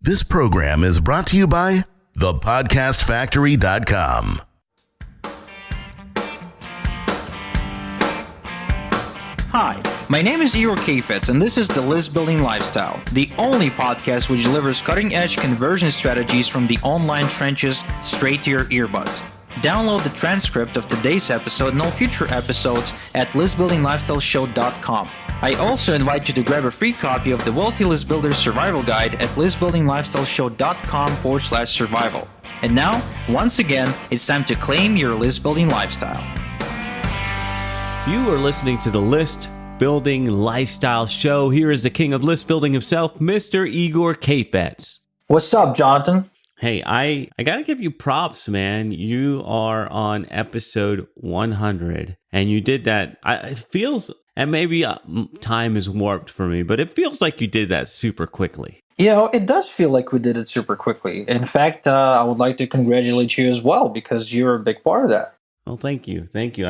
This program is brought to you by thepodcastfactory.com. Hi, my name is Igor Kheifets, and this is the List Building Lifestyle, the only podcast which delivers cutting-edge conversion strategies from the online trenches straight to your earbuds. Download the transcript of today's episode and all future episodes at listbuildinglifestyleshow.com. I also invite you to grab a free copy of the Wealthy List Builder Survival Guide at listbuildinglifestyleshow.com/survival. And now, once again, it's time to claim your list building lifestyle. You are listening to the List Building Lifestyle Show. Here is the king of list building himself, Mr. Igor Kheifets. What's up, Jonathan? Hey, I got to give you props, man. You are on episode 100, and you did that. It feels, and maybe time is warped for me, but it feels like you did that super quickly. You know, it does feel like we did it super quickly. In fact, I would like to congratulate you as well, because you're a big part of that. Well, thank you. Thank you.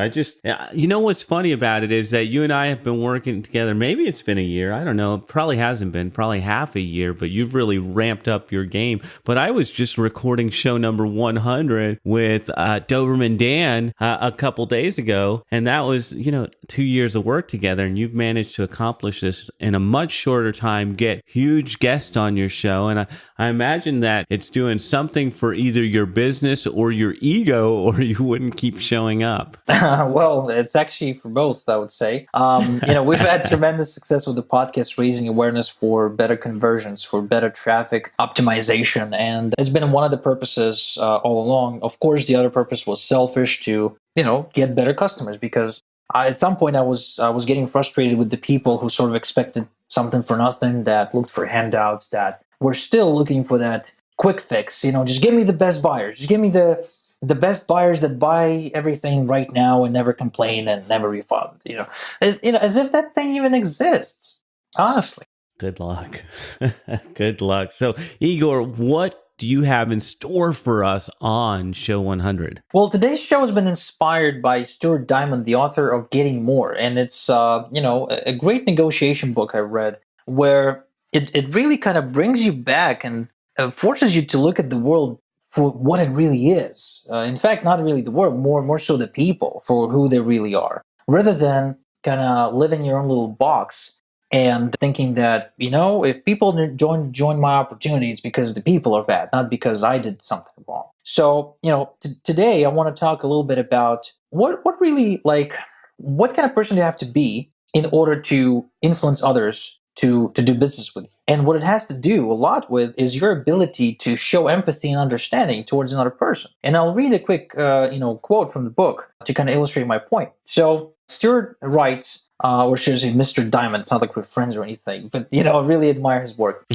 You know what's funny about it is that you and I have been working together. Maybe it's been a year. I don't know. It probably hasn't been, probably half a year, but you've really ramped up your game. But I was just recording show number 100 with Doberman Dan a couple days ago. And that was, 2 years of work together. And you've managed to accomplish this in a much shorter time, get huge guests on your show. And I imagine that it's doing something for either your business or your ego, or you wouldn't keep showing up. Well, it's actually for both, I would say. We've had tremendous success with the podcast, raising awareness for better conversions, for better traffic optimization. And it's been one of the purposes all along. Of course, the other purpose was selfish, to, get better customers, because at some point I was getting frustrated with the people who sort of expected something for nothing, that looked for handouts, that were still looking for that quick fix. Just give me the best buyers. Just give me the best buyers that buy everything right now and never complain and never refund, as if that thing even exists, honestly. Good luck. Good luck. So, Igor, what do you have in store for us on show 100? Well, today's show has been inspired by Stuart Diamond, the author of Getting More. And it's, a great negotiation book I read, where it really kind of brings you back and forces you to look at the world for what it really is. In fact, not really the world, more so the people, for who they really are, rather than kind of live in your own little box and thinking that, if people join my opportunity, it's because the people are bad, not because I did something wrong. So, today I want to talk a little bit about what kind of person do you have to be in order to influence others to do business with you. And what it has to do a lot with is your ability to show empathy and understanding towards another person. And I'll read a quick quote from the book to kind of illustrate my point. So Stuart writes, or should I say Mr. Diamond, it's not like we're friends or anything, but I really admire his work.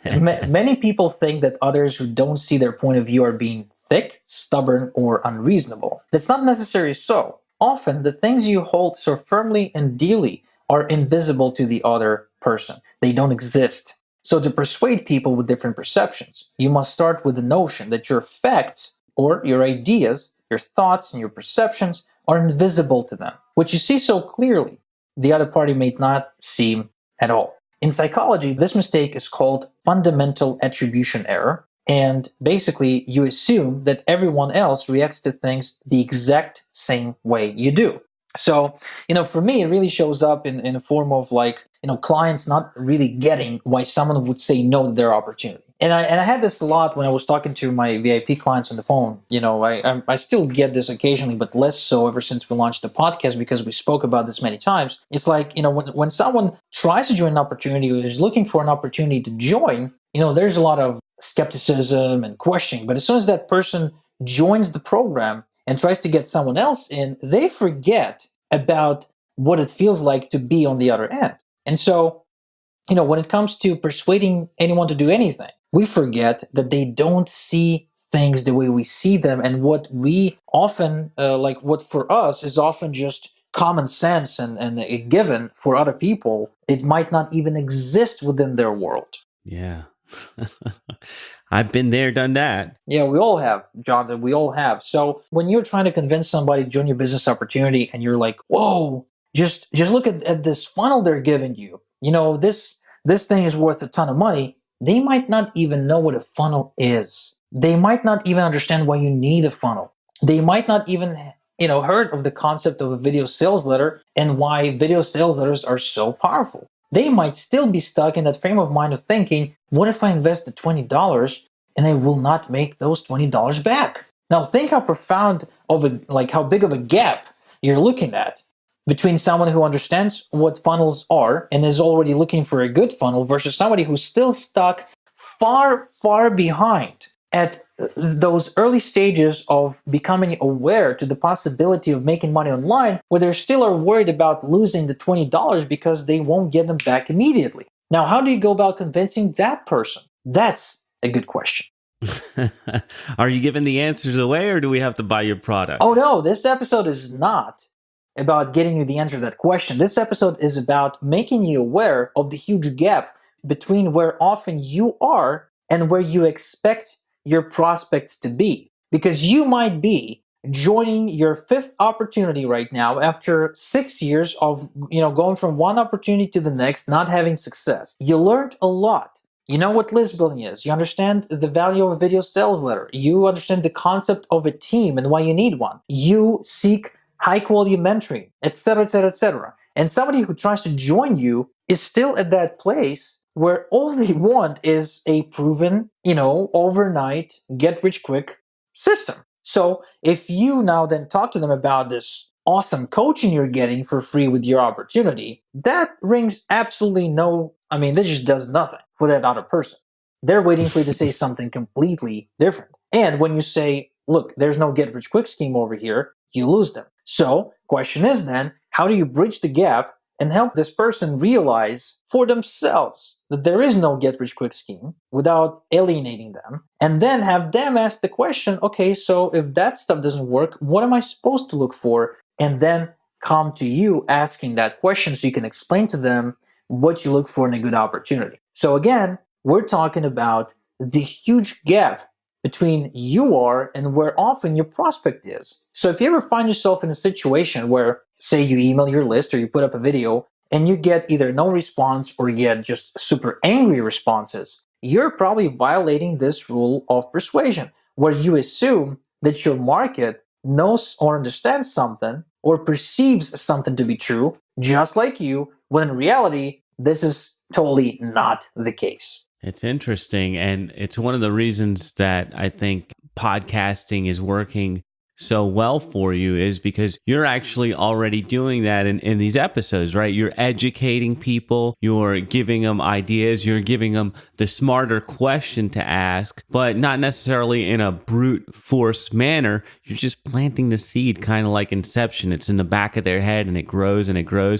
Many people think that others who don't see their point of view are being thick, stubborn, or unreasonable. That's not necessarily so. Often the things you hold so firmly and dearly are invisible to the other person. They don't exist. So to persuade people with different perceptions, you must start with the notion that your facts, or your ideas, your thoughts, and your perceptions are invisible to them. What you see so clearly, the other party may not see at all. In psychology, this mistake is called fundamental attribution error. And basically, you assume that everyone else reacts to things the exact same way you do. So, for me, it really shows up in a form of clients not really getting why someone would say no to their opportunity. And I had this a lot when I was talking to my VIP clients on the phone. I still get this occasionally, but less so ever since we launched the podcast, because we spoke about this many times. It's like, when someone tries to join an opportunity or is looking for an opportunity to join, there's a lot of skepticism and questioning. But as soon as that person joins the program and tries to get someone else in, they forget about what it feels like to be on the other end. And so, when it comes to persuading anyone to do anything, we forget that they don't see things the way we see them, and what we often, what for us is often just common sense and a given, for other people, it might not even exist within their world. Yeah. I've been there, done that. Yeah, we all have, Jonathan. We all have. So when you're trying to convince somebody to join your business opportunity and you're like, whoa, just look at this funnel they're giving you. this thing is worth a ton of money, they might not even know what a funnel is. They might not even understand why you need a funnel. They might not even heard of the concept of a video sales letter and why video sales letters are so powerful. They might still be stuck in that frame of mind of thinking, what if I invest the $20 and I will not make those $20 back? Now think how profound how big of a gap you're looking at between someone who understands what funnels are and is already looking for a good funnel versus somebody who's still stuck far, far behind at those early stages of becoming aware to the possibility of making money online, where they still are worried about losing the $20 because they won't get them back immediately. Now, how do you go about convincing that person? That's a good question. Are you giving the answers away, or do we have to buy your product? Oh no, this episode is not about getting you the answer to that question. This episode is about making you aware of the huge gap between where often you are and where you expect your prospects to be. Because you might be joining your fifth opportunity right now after 6 years of going from one opportunity to the next, not having success. You learned a lot. You know what list building is. You understand the value of a video sales letter. You understand the concept of a team and why you need one. You seek high quality mentoring, etc., etc., etc. And somebody who tries to join you is still at that place where all they want is a proven, overnight, get rich quick system. So if you now then talk to them about this awesome coaching you're getting for free with your opportunity, that rings absolutely that just does nothing for that other person. They're waiting for you to say something completely different. And when you say, look, there's no get rich quick scheme over here, you lose them. So question is then, how do you bridge the gap and help this person realize for themselves that there is no get rich quick scheme without alienating them, and then have them ask the question, okay, so if that stuff doesn't work, what am I supposed to look for? And then come to you asking that question so you can explain to them what you look for in a good opportunity. So again, we're talking about the huge gap between you are and where often your prospect is. So if you ever find yourself in a situation where, say, you email your list or you put up a video and you get either no response or you get just super angry responses, you're probably violating this rule of persuasion, where you assume that your market knows or understands something or perceives something to be true, just like you, when in reality, this is totally not the case. It's interesting. And it's one of the reasons that I think podcasting is working so well for you is because you're actually already doing that in these episodes, right? You're educating people, you're giving them ideas, you're giving them the smarter question to ask, but not necessarily in a brute force manner. You're just planting the seed, kind of like Inception. It's in the back of their head and it grows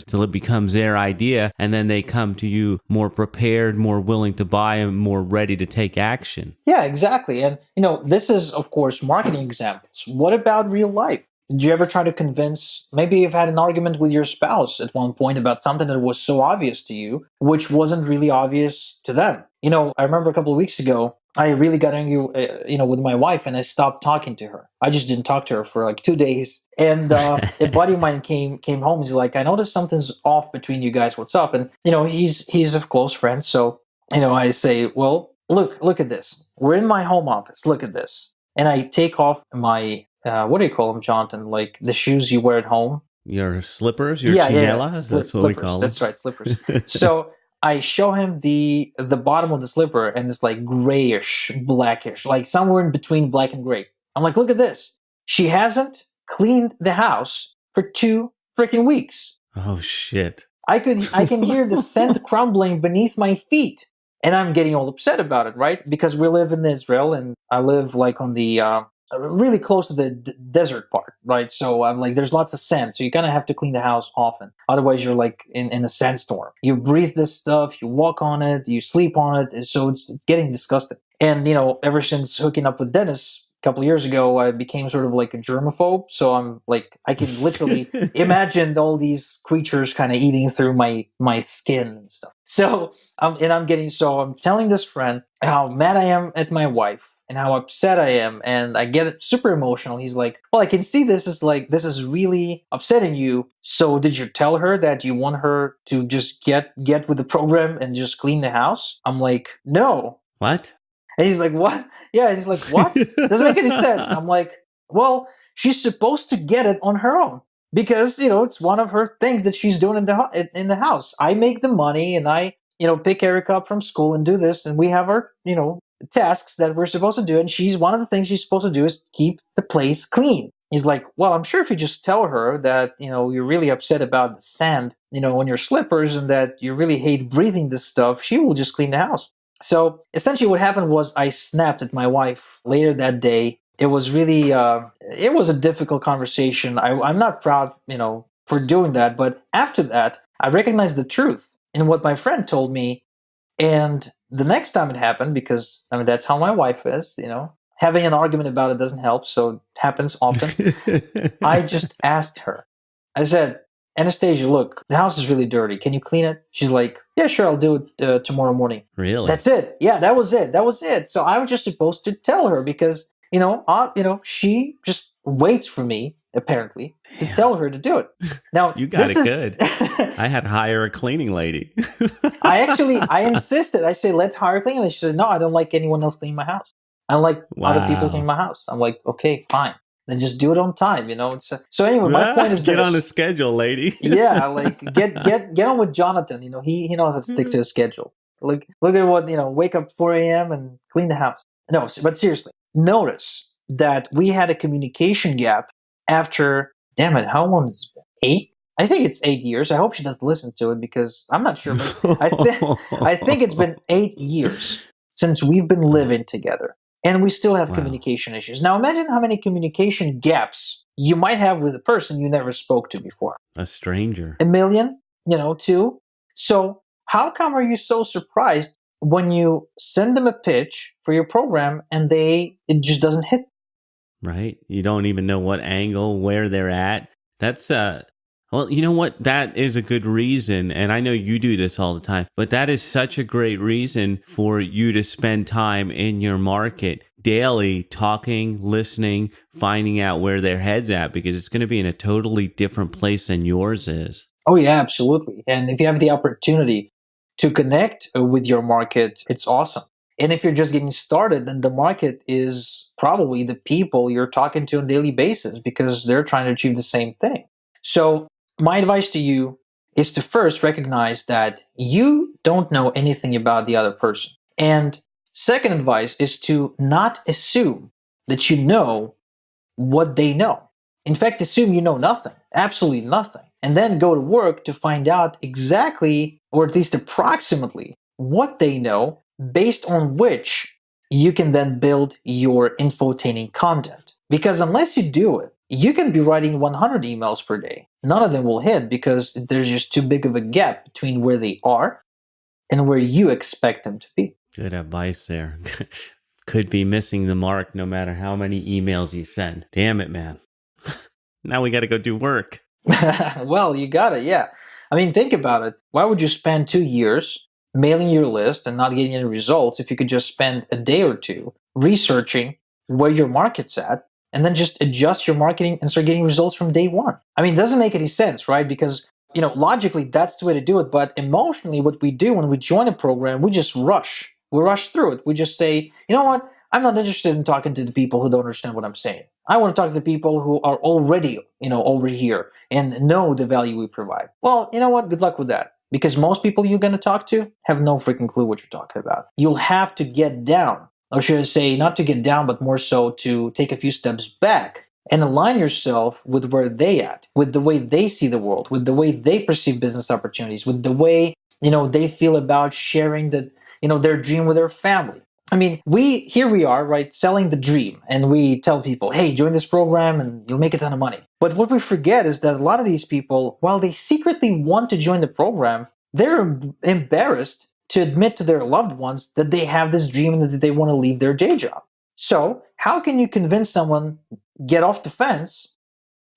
till it becomes their idea. And then they come to you more prepared, more willing to buy, and more ready to take action. Yeah, exactly. And, this is, of course, marketing examples. What about real life? Did you ever try to convince, maybe you've had an argument with your spouse at one point about something that was so obvious to you, which wasn't really obvious to them? I remember a couple of weeks ago, I really got angry, with my wife, and I stopped talking to her. I just didn't talk to her for like 2 days. And a buddy of mine came home. He's like, I noticed something's off between you guys. What's up? And, he's a close friend. So, I say, well, look at this. We're in my home office. Look at this. And I take off my, what do you call them, Jonathan? Like the shoes you wear at home? Your slippers? Your chinelas? That's what we call them. That's right, slippers. So I show him the bottom of the slipper, and it's like grayish, blackish, like somewhere in between black and gray. I'm like, look at this. She hasn't cleaned the house for 2 freaking weeks. Oh, shit. I can hear the sand crumbling beneath my feet. And I'm getting all upset about it, right? Because we live in Israel, and I live like on the really close to the desert part, right? So I'm like, there's lots of sand, so you kind of have to clean the house often. Otherwise, you're like in a sandstorm. You breathe this stuff, you walk on it, you sleep on it, and so it's getting disgusting. And ever since hooking up with Dennis a couple of years ago, I became sort of like a germaphobe. So I'm like, I can literally imagine all these creatures kind of eating through my skin and stuff. So I'm telling this friend how mad I am at my wife and how upset I am, and I get super emotional. He's like, well, I can see this is really upsetting you. So did you tell her that you want her to just get with the program and just clean the house? I'm like, no. What? And he's like, what? Yeah, he's like, what? Doesn't make any sense. I'm like, well, she's supposed to get it on her own because, it's one of her things that she's doing in the house. I make the money and I, pick Erica up from school and do this, and we have our, tasks that we're supposed to do, and one of the things she's supposed to do is keep the place clean. He's like, well, I'm sure if you just tell her that, you're really upset about the sand, on your slippers and that you really hate breathing this stuff, she will just clean the house. So essentially what happened was I snapped at my wife later that day. It was really, it was a difficult conversation. I'm not proud, for doing that. But after that, I recognized the truth in what my friend told me. And the next time it happened, because, that's how my wife is, having an argument about it doesn't help. So it happens often. I just asked her. I said, Anastasia, look, the house is really dirty. Can you clean it? She's like, yeah, sure, I'll do it tomorrow morning. Really? That's it. Yeah, that was it. So I was just supposed to tell her because, she just waits for me, apparently, to tell her to do it. Now, you got it good. I had to hire a cleaning lady. I insisted. I said, let's hire a cleaning lady. She said, no, I don't like anyone else cleaning my house. I don't like other people cleaning my house. I'm like, okay, fine. Then just do it on time, So anyway, my point is get on a schedule, lady. Yeah, like get on with Jonathan. He knows how to stick to a schedule. Look at what wake up 4 a.m. and clean the house. No, but seriously, notice that we had a communication gap after. Damn it, how long is it? 8? I think it's 8 years. I hope she doesn't listen to it because I'm not sure. But I think it's been 8 years since we've been living together. And we still have communication issues. Now imagine how many communication gaps you might have with a person you never spoke to before. A stranger. 1 million, 2. So how come are you so surprised when you send them a pitch for your program and it just doesn't hit? Right. You don't even know what angle, where they're at. That's well, you know what? That is a good reason. And I know you do this all the time, but that is such a great reason for you to spend time in your market daily, talking, listening, finding out where their head's at, because it's going to be in a totally different place than yours is. Oh, yeah, absolutely. And if you have the opportunity to connect with your market, it's awesome. And if you're just getting started, then the market is probably the people you're talking to on a daily basis because they're trying to achieve the same thing. So my advice to you is to first recognize that you don't know anything about the other person. And second advice is to not assume that you know what they know. In fact, assume you know nothing, absolutely nothing, and then go to work to find out exactly, or at least approximately, what they know, based on which you can then build your infotaining content. Because unless you do it, you can be writing 100 emails per day. None of them will hit because there's just too big of a gap between where they are and where you expect them to be. Good advice there. Could be missing the mark no matter how many emails you send. Damn it, man. Now we got to go do work. Well, you got it, yeah. I mean, think about it. Why would you spend 2 years mailing your list and not getting any results if you could just spend a day or two researching where your market's at and then just adjust your marketing and start getting results from day one? I mean, it doesn't make any sense, right? Because, logically, that's the way to do it. But emotionally, what we do when we join a program, we just rush. We rush through it. We just say, you know what? I'm not interested in talking to the people who don't understand what I'm saying. I want to talk to the people who are already, over here and know the value we provide. Well, you know what? Good luck with that. Because most people you're going to talk to have no freaking clue what you're talking about. You'll have to get down. Or should I say, not to get down, but more so to take a few steps back and align yourself with where they at, with the way they see the world, with the way they perceive business opportunities, with the way, they feel about sharing their dream with their family. I mean, here we are, right, selling the dream, and we tell people, hey, join this program and you'll make a ton of money. But what we forget is that a lot of these people, while they secretly want to join the program, they're embarrassed to admit to their loved ones that they have this dream and that they want to leave their day job. So how can you convince someone get off the fence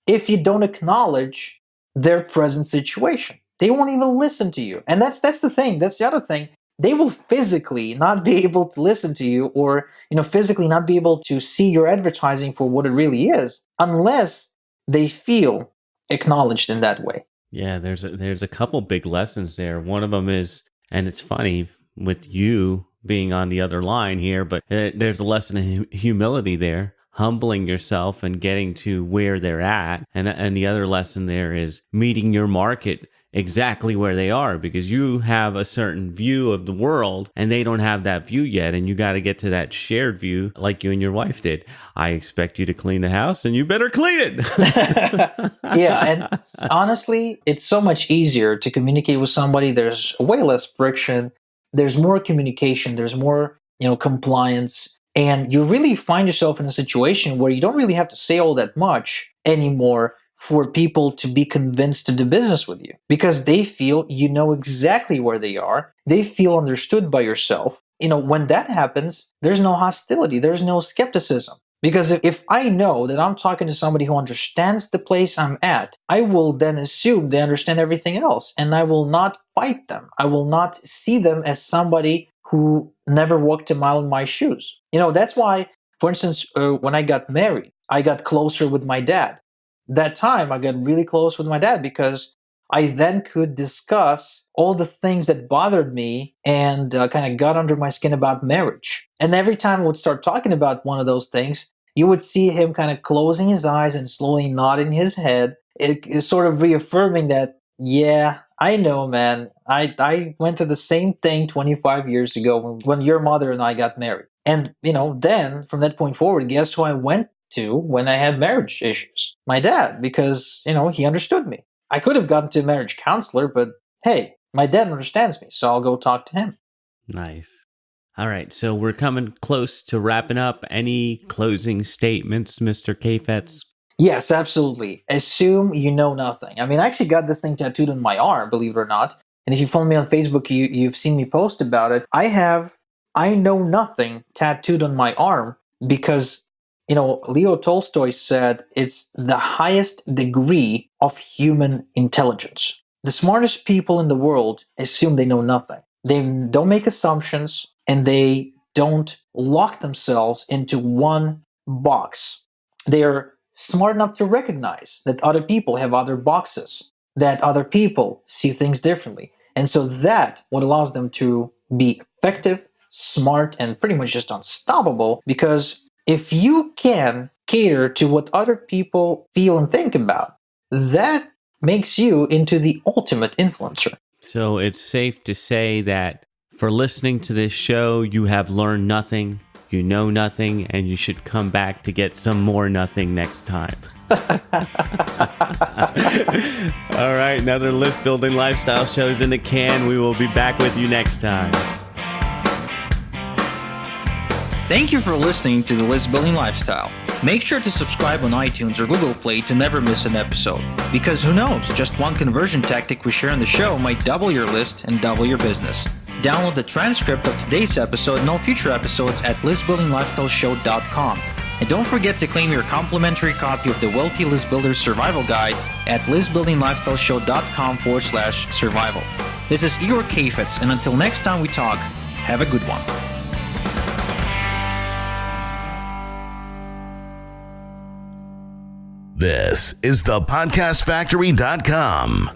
if you don't acknowledge their present situation? They won't even listen to you. And that's the thing. That's the other thing. they will physically not be able to listen to you, or physically not be able to see your advertising for what it really is, unless they feel acknowledged in that way. Yeah, there's a couple big lessons there. One of them is, and it's funny with you being on the other line here, but there's a lesson in humility there, humbling yourself and getting to where they're at. And the other lesson there is meeting your market exactly where they are, because you have a certain view of the world and they don't have that view yet, and you got to get to that shared view like you and your wife did. I expect you to clean the house and you better clean it. Yeah, and honestly, it's so much easier to communicate with somebody. There's way less friction, there's more communication, there's more compliance, and you really find yourself in a situation where you don't really have to say all that much anymore for people to be convinced to do business with you, because they feel you know exactly where they are. They feel understood by yourself. When that happens, there's no hostility, there's no skepticism. Because if I know that I'm talking to somebody who understands the place I'm at, I will then assume they understand everything else, and I will not fight them. I will not see them as somebody who never walked a mile in my shoes. That's why, for instance, when I got married, I got closer with my dad. That time I got really close with my dad because I then could discuss all the things that bothered me and kind of got under my skin about marriage. And every time I would start talking about one of those things, you would see him kind of closing his eyes and slowly nodding his head. It is sort of reaffirming that, yeah, I know, man. I went through the same thing 25 years ago when your mother and I got married. And, then from that point forward, guess who I went to when I had marriage issues? My dad, because, he understood me. I could have gotten to a marriage counselor, but hey, my dad understands me, so I'll go talk to him. Nice. All right, so we're coming close to wrapping up. Any closing statements, Mr. Kheifets? Yes, absolutely. Assume you know nothing. I mean, I actually got this thing tattooed on my arm, believe it or not. And if you follow me on Facebook, you've seen me post about it. I have I know nothing tattooed on my arm because, Leo Tolstoy said it's the highest degree of human intelligence. The smartest people in the world assume they know nothing. They don't make assumptions, and they don't lock themselves into one box. They are smart enough to recognize that other people have other boxes, that other people see things differently. And so that what allows them to be effective, smart, and pretty much just unstoppable, because if you can cater to what other people feel and think about, that makes you into the ultimate influencer. So it's safe to say that for listening to this show, you have learned nothing, you know nothing, and you should come back to get some more nothing next time. All right, another list building lifestyle show's in the can. We will be back with you next time. Thank you for listening to the List Building Lifestyle. Make sure to subscribe on iTunes or Google Play to never miss an episode. Because who knows, just one conversion tactic we share on the show might double your list and double your business. Download the transcript of today's episode and all future episodes at listbuildinglifestyleshow.com. And don't forget to claim your complimentary copy of the Wealthy List Builder Survival Guide at listbuildinglifestyleshow.com/survival. This is Igor Kheifets, and until next time we talk, have a good one. This is the podcastfactory.com.